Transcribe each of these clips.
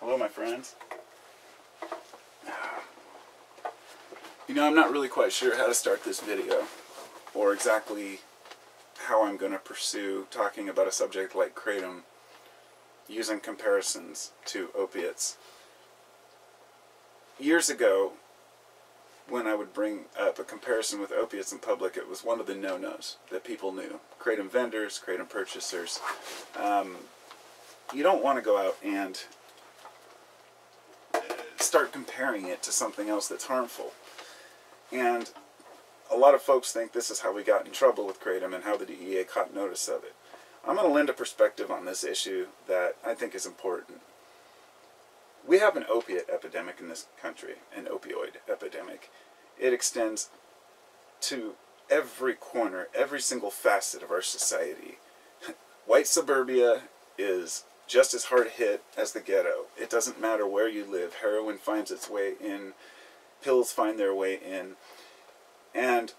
Hello, my friends. You know, I'm not really quite sure how to start this video, or exactly how I'm going to pursue talking about a subject like Kratom using comparisons to opiates. Years ago, when I would bring up a comparison with opiates in public, it was one of the no-nos that people knew. Kratom vendors, Kratom purchasers. You don't want to go out and start comparing it to something else that's harmful. And a lot of folks think this is how we got in trouble with Kratom and how the DEA caught notice of it. I'm going to lend a perspective on this issue that I think is important. We have an opiate epidemic in this country, an opioid epidemic. It extends to every corner, every single facet of our society. White suburbia is just as hard hit as the ghetto. It doesn't matter where you live. Heroin finds its way in. Pills find their way in. And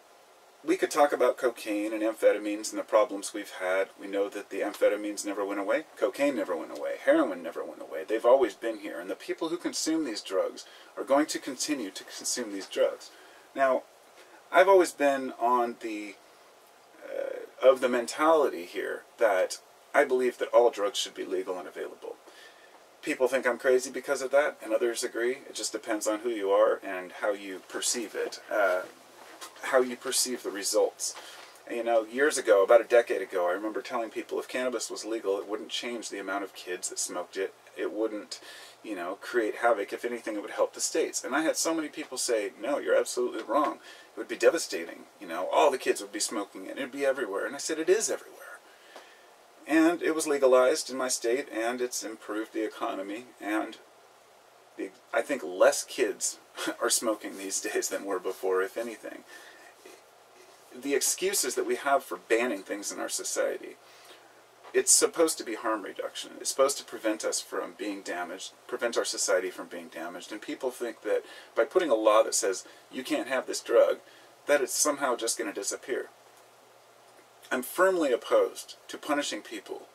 we could talk about cocaine and amphetamines and the problems we've had. We know that the amphetamines never went away. Cocaine never went away. Heroin never went away. They've always been here. And the people who consume these drugs are going to continue to consume these drugs. Now, I've always been on the of the mentality here that I believe that all drugs should be legal and available. People think I'm crazy because of that, and others agree. It just depends on who you are and how you perceive it, how you perceive the results. You know, years ago, about a decade ago, I remember telling people if cannabis was legal, it wouldn't change the amount of kids that smoked it. It wouldn't, you know, create havoc. If anything, it would help the states. And I had so many people say, no, you're absolutely wrong. It would be devastating. You know, all the kids would be smoking it. It would be everywhere. And I said, it is everywhere. And it was legalized in my state, and it's improved the economy, and I think less kids are smoking these days than were before, if anything. The excuses that we have for banning things in our society, it's supposed to be harm reduction. It's supposed to prevent us from being damaged, prevent our society from being damaged, and people think that by putting a law that says you can't have this drug, that it's somehow just going to disappear. I'm firmly opposed to punishing people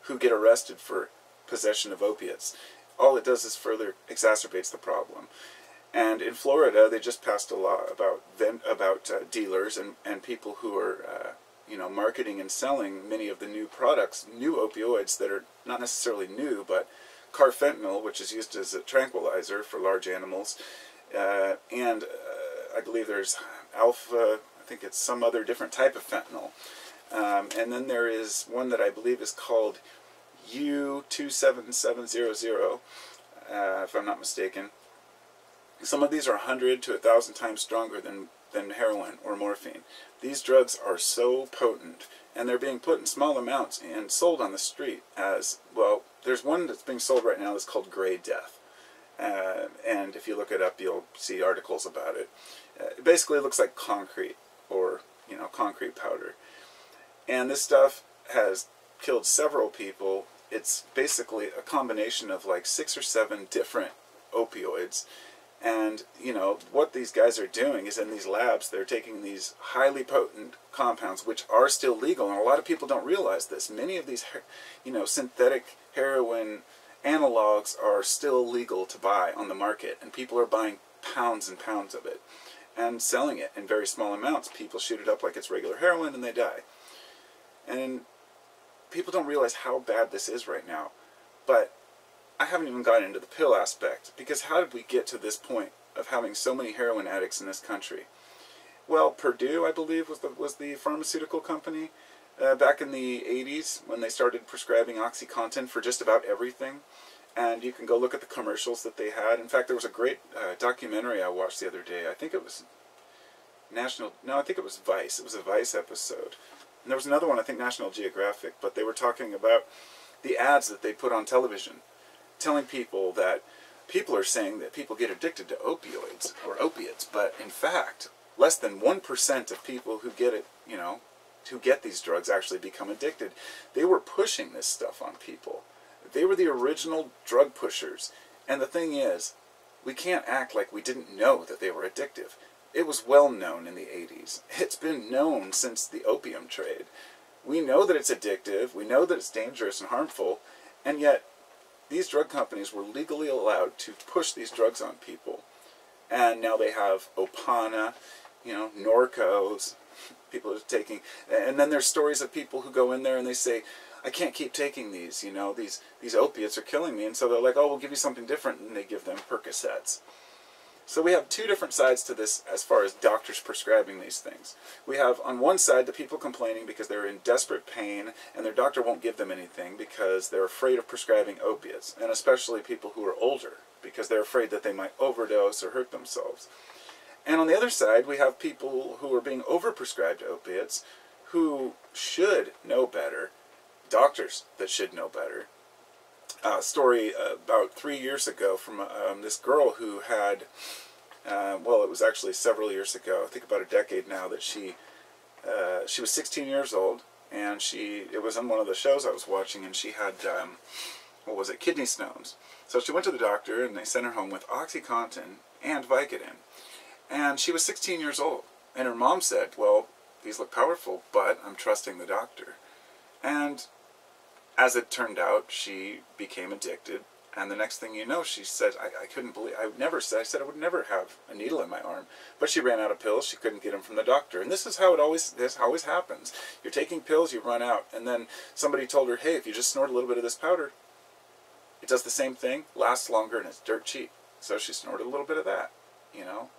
who get arrested for possession of opiates. All it does is further exacerbates the problem. And in Florida, they just passed a law about dealers and people who are, you know, marketing and selling many of the new products, new opioids that are not necessarily new, but carfentanil, which is used as a tranquilizer for large animals, and I believe there's alpha, I think it's some other different type of fentanyl. And then there is one that I believe is called U27700, if I'm not mistaken. Some of these are 100 to 1,000 times stronger than heroin or morphine. These drugs are so potent, and they're being put in small amounts and sold on the street as, well, there's one that's being sold right now that's called Gray Death. And if you look it up, you'll see articles about it. It basically looks like concrete, or, you know, concrete powder. And this stuff has killed several people. It's basically a combination of like 6 or 7 different opioids. And, you know, what these guys are doing is in these labs, they're taking these highly potent compounds, which are still legal. And a lot of people don't realize this. Many of these, you know, synthetic heroin analogs are still legal to buy on the market. And people are buying pounds and pounds of it and selling it in very small amounts. People shoot it up like it's regular heroin and they die. And people don't realize how bad this is right now. But I haven't even gotten into the pill aspect, because how did we get to this point of having so many heroin addicts in this country? Well, Purdue, I believe, was the pharmaceutical company back in the 80s when they started prescribing Oxycontin for just about everything. And you can go look at the commercials that they had. In fact, there was a great documentary I watched the other day. I think it was I think it was Vice. It was a Vice episode. And there was another one, I think National Geographic, but they were talking about the ads that they put on television, telling people that people are saying that people get addicted to opioids or opiates, but in fact, less than 1% of people who get it, you know, who get these drugs actually become addicted. They were pushing this stuff on people. They were the original drug pushers. And the thing is, we can't act like we didn't know that they were addictive. It was well known in the 80s. It's been known since the opium trade. We know that it's addictive, we know that it's dangerous and harmful, and yet these drug companies were legally allowed to push these drugs on people. And now they have Opana, you know, Norcos, people are taking, and then there's stories of people who go in there and they say, I can't keep taking these, you know, these opiates are killing me. And so they're like, oh, we'll give you something different, and they give them Percocets. So we have two different sides to this as far as doctors prescribing these things. We have on one side the people complaining because they're in desperate pain and their doctor won't give them anything because they're afraid of prescribing opiates, and especially people who are older because they're afraid that they might overdose or hurt themselves. And on the other side we have people who are being overprescribed opiates who should know better, doctors that should know better. A story about 3 years ago from this girl who had, well, it was actually several years ago, I think about a decade now, that she was 16 years old, and it was on one of the shows I was watching, and she had, what was it, kidney stones. So she went to the doctor, and they sent her home with Oxycontin and Vicodin. And she was 16 years old, and her mom said, well, these look powerful, but I'm trusting the doctor. And as it turned out, she became addicted, and the next thing you know, she said, I couldn't believe, I would never have a needle in my arm, but she ran out of pills, she couldn't get them from the doctor, and this is how this always happens. You're taking pills, you run out, and then somebody told her, hey, if you just snort a little bit of this powder, it does the same thing, lasts longer, and it's dirt cheap. So she snorted a little bit of that, you know.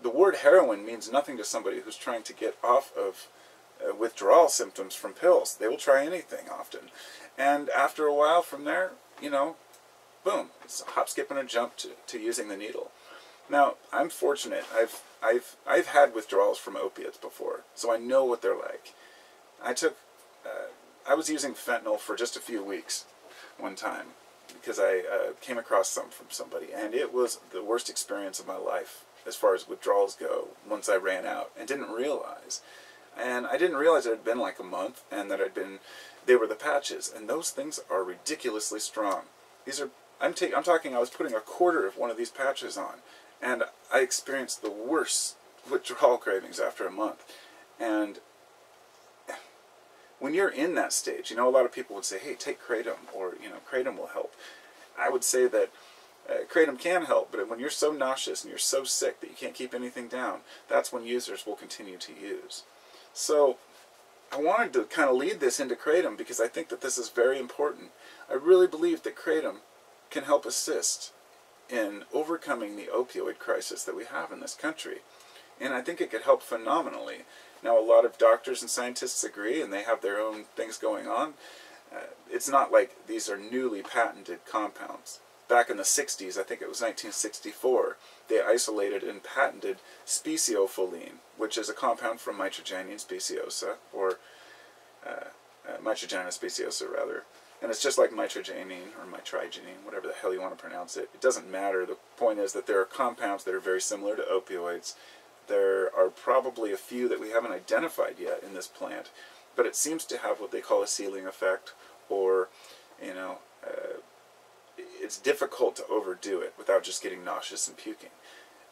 The word heroin means nothing to somebody who's trying to get off of withdrawal symptoms from pills. They will try anything often. And after a while from there, you know, boom, it's a hop, skip, and a jump to using the needle. Now, I'm fortunate. I've had withdrawals from opiates before, so I know what they're like. I was using fentanyl for just a few weeks one time because I came across some from somebody, and it was the worst experience of my life as far as withdrawals go once I ran out and didn't realize. And I didn't realize it had been like a month, and that they were the patches, and those things are ridiculously strong. These are, I'm talking, I was putting a quarter of one of these patches on, and I experienced the worst withdrawal cravings after a month. And when you're in that stage, you know, a lot of people would say, hey, take Kratom, or, you know, Kratom will help. I would say that Kratom can help, but when you're so nauseous and you're so sick that you can't keep anything down, that's when users will continue to use. So I wanted to kind of lead this into Kratom because I think that this is very important. I really believe that Kratom can help assist in overcoming the opioid crisis that we have in this country. And I think it could help phenomenally. Now, a lot of doctors and scientists agree, and they have their own things going on. It's not like these are newly patented compounds. Back in the 60s, I think it was 1964, they isolated and patented speciophyllene, which is a compound from mitragynon speciosa, or mitragyna speciosa rather. And it's just like mitragynon or mitragynon, whatever the hell you want to pronounce it. It doesn't matter. The point is that there are compounds that are very similar to opioids. There are probably a few that we haven't identified yet in this plant, but it seems to have what they call a ceiling effect, or, you know, it's difficult to overdo it without just getting nauseous and puking.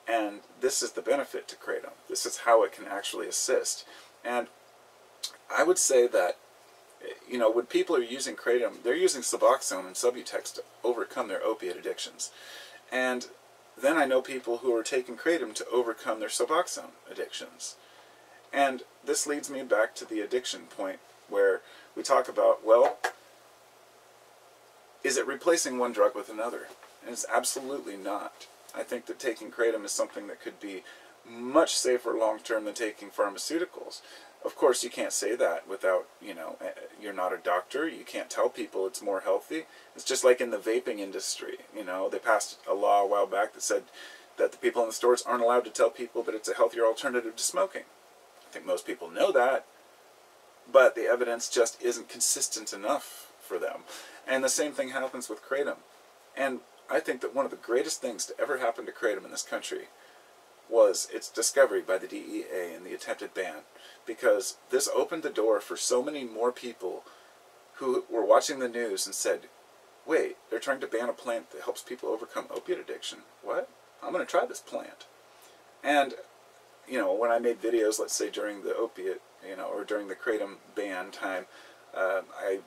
And this is the benefit to Kratom. This is how it can actually assist. And I would say that, you know, when people are using Kratom, they're using Suboxone and Subutex to overcome their opiate addictions. And then I know people who are taking Kratom to overcome their Suboxone addictions. And this leads me back to the addiction point where we talk about, well, is it replacing one drug with another? And it's absolutely not. I think that taking Kratom is something that could be much safer long-term than taking pharmaceuticals. Of course, you can't say that without, you know, you're not a doctor. You can't tell people it's more healthy. It's just like in the vaping industry. You know, they passed a law a while back that said that the people in the stores aren't allowed to tell people that it's a healthier alternative to smoking. I think most people know that, but the evidence just isn't consistent enough for them. And the same thing happens with Kratom. And I think that one of the greatest things to ever happen to Kratom in this country was its discovery by the DEA and the attempted ban. Because this opened the door for so many more people who were watching the news and said, wait, they're trying to ban a plant that helps people overcome opiate addiction. What? I'm going to try this plant. And, you know, when I made videos, let's say during the opiate, you know, or during the Kratom ban time, I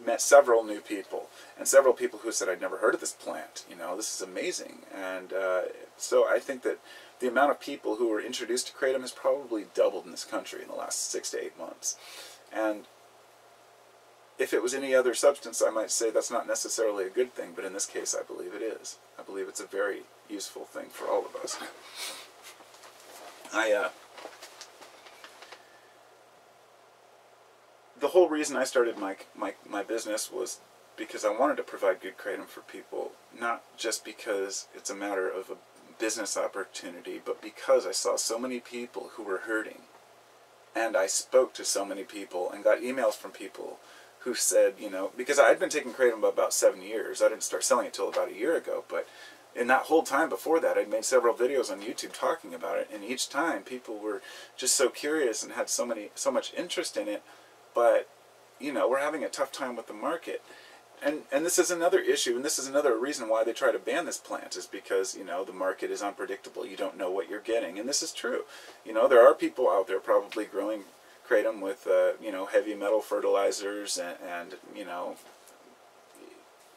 met several new people, and several people who said, I'd never heard of this plant, you know, this is amazing. And so I think that the amount of people who were introduced to Kratom has probably doubled in this country in the last 6 to 8 months. And if it was any other substance, I might say that's not necessarily a good thing, but in this case I believe it is. I believe it's a very useful thing for all of us. The whole reason I started my business was because I wanted to provide good Kratom for people, not just because it's a matter of a business opportunity, but because I saw so many people who were hurting. And I spoke to so many people and got emails from people who said, you know, because I'd been taking Kratom about 7 years. I didn't start selling it till about a year ago, but in that whole time before that, I'd made several videos on YouTube talking about it, and each time people were just so curious and had so much interest in it, but, you know, we're having a tough time with the market. And this is another issue, and this is another reason why they try to ban this plant, is because, you know, the market is unpredictable. You don't know what you're getting, and this is true. You know, there are people out there probably growing Kratom with, you know, heavy metal fertilizers, and, you know,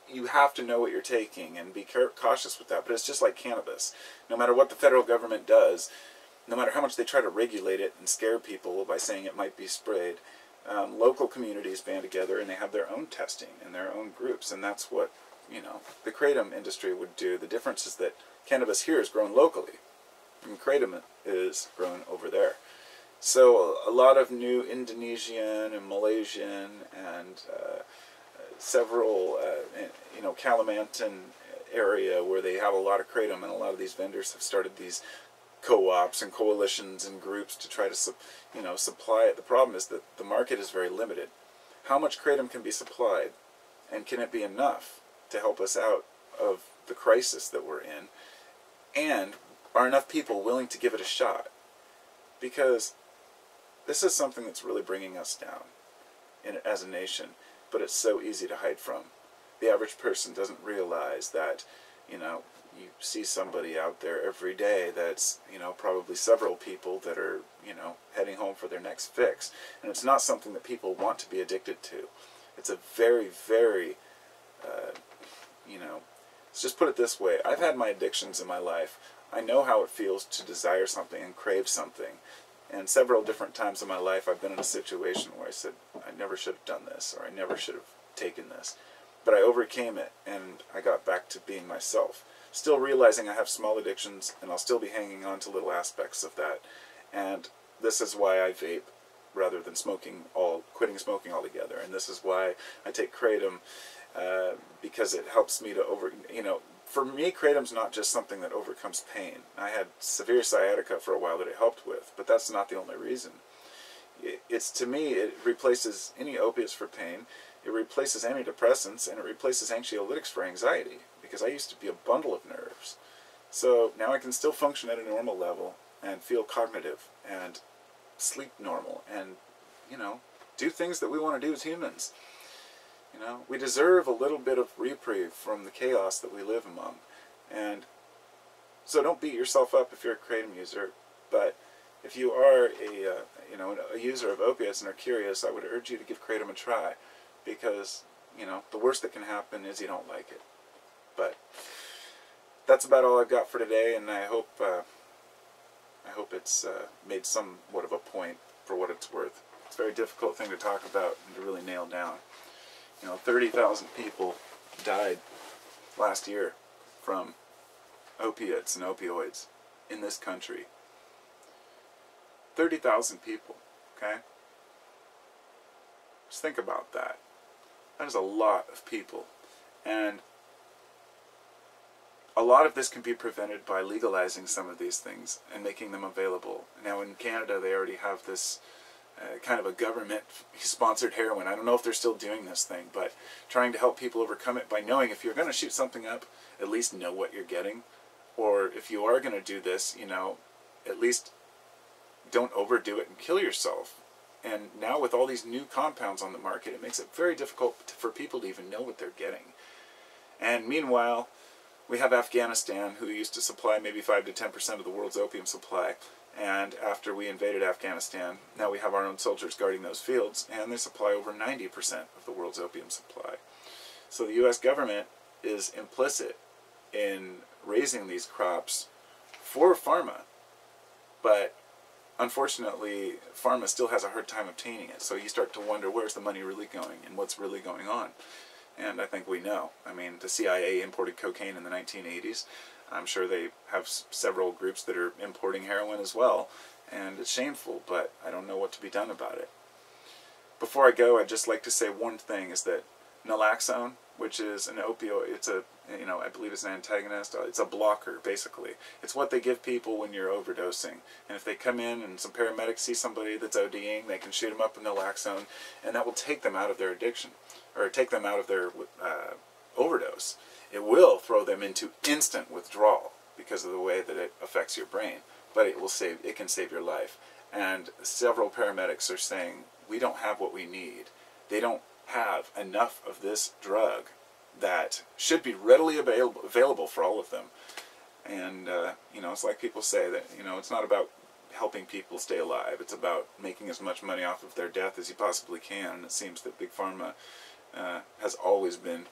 you have to know what you're taking and be cautious with that. But it's just like cannabis. No matter what the federal government does, no matter how much they try to regulate it and scare people by saying it might be sprayed, local communities band together and they have their own testing and their own groups, and that's what, you know, the Kratom industry would do. The difference is that cannabis here is grown locally, and Kratom is grown over there. So a lot of new Indonesian and Malaysian and several, you know, Kalimantan area where they have a lot of Kratom, and a lot of these vendors have started these co-ops and coalitions and groups to try to, you know, supply it. The problem is that the market is very limited. How much Kratom can be supplied, and can it be enough to help us out of the crisis that we're in, and are enough people willing to give it a shot? Because this is something that's really bringing us down as a nation, but it's so easy to hide from. The average person doesn't realize that, you know, you see somebody out there every day that's, you know, probably several people that are, you know, heading home for their next fix. And it's not something that people want to be addicted to. It's a very, very, you know, let's just put it this way. I've had my addictions in my life. I know how it feels to desire something and crave something. And several different times in my life I've been in a situation where I said, I never should have done this, or I never should have taken this. But I overcame it, and I got back to being myself. Still realizing I have small addictions, and I'll still be hanging on to little aspects of that. And this is why I vape rather than quitting smoking altogether. And this is why I take Kratom, because it helps me to you know, for me, Kratom's not just something that overcomes pain. I had severe sciatica for a while that it helped with, but that's not the only reason. To me, it replaces any opiates for pain, it replaces antidepressants, and it replaces anxiolytics for anxiety, because I used to be a bundle of nerves. So now I can still function at a normal level and feel cognitive and sleep normal and, you know, do things that we want to do as humans. You know, we deserve a little bit of reprieve from the chaos that we live among. And so don't beat yourself up if you're a Kratom user, but if you are you know, a user of opiates and are curious, I would urge you to give Kratom a try, because, you know, the worst that can happen is you don't like it. But that's about all I've got for today, and I hope it's made somewhat of a point for what it's worth. It's a very difficult thing to talk about and to really nail down. You know, 30,000 people died last year from opiates and opioids in this country. 30,000 people, okay? Just think about that. That is a lot of people. And a lot of this can be prevented by legalizing some of these things and making them available. Now in Canada they already have this kind of a government-sponsored heroin. I don't know if they're still doing this thing, but trying to help people overcome it by knowing if you're going to shoot something up, at least know what you're getting. Or if you are going to do this, you know, at least don't overdo it and kill yourself. And now with all these new compounds on the market, it makes it very difficult for people to even know what they're getting. And meanwhile, we have Afghanistan, who used to supply maybe 5 to 10% of the world's opium supply. And after we invaded Afghanistan, now we have our own soldiers guarding those fields, and they supply over 90% of the world's opium supply. So the U.S. government is implicit in raising these crops for pharma, but unfortunately pharma still has a hard time obtaining it. So you start to wonder, where's the money really going and what's really going on? And I think we know. I mean, the CIA imported cocaine in the 1980s. I'm sure they have several groups that are importing heroin as well, and it's shameful, but I don't know what to be done about it. Before I go, I'd just like to say one thing, is that naloxone, which is an opioid, it's a, I believe it's an antagonist, it's a blocker, basically. It's what they give people when you're overdosing. And if they come in and some paramedics see somebody that's ODing, they can shoot them up with naloxone, and that will take them out of their addiction, or take them out of their overdose. It will throw them into instant withdrawal because of the way that it affects your brain, but it can save your life. And several paramedics are saying, we don't have what we need. They don't have enough of this drug that should be readily available for all of them. And it's like people say that it's not about helping people stay alive. It's about making as much money off of their death as you possibly can. And it seems that Big Pharma has always been,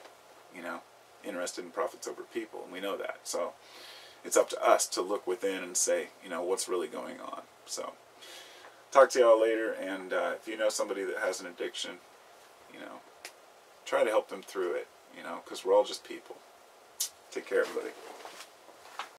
interested in profits over people, and we know that. So it's up to us to look within and say, what's really going on. So talk to y'all later, and if you know somebody that has an addiction, try to help them through it, because we're all just people. Take care, everybody.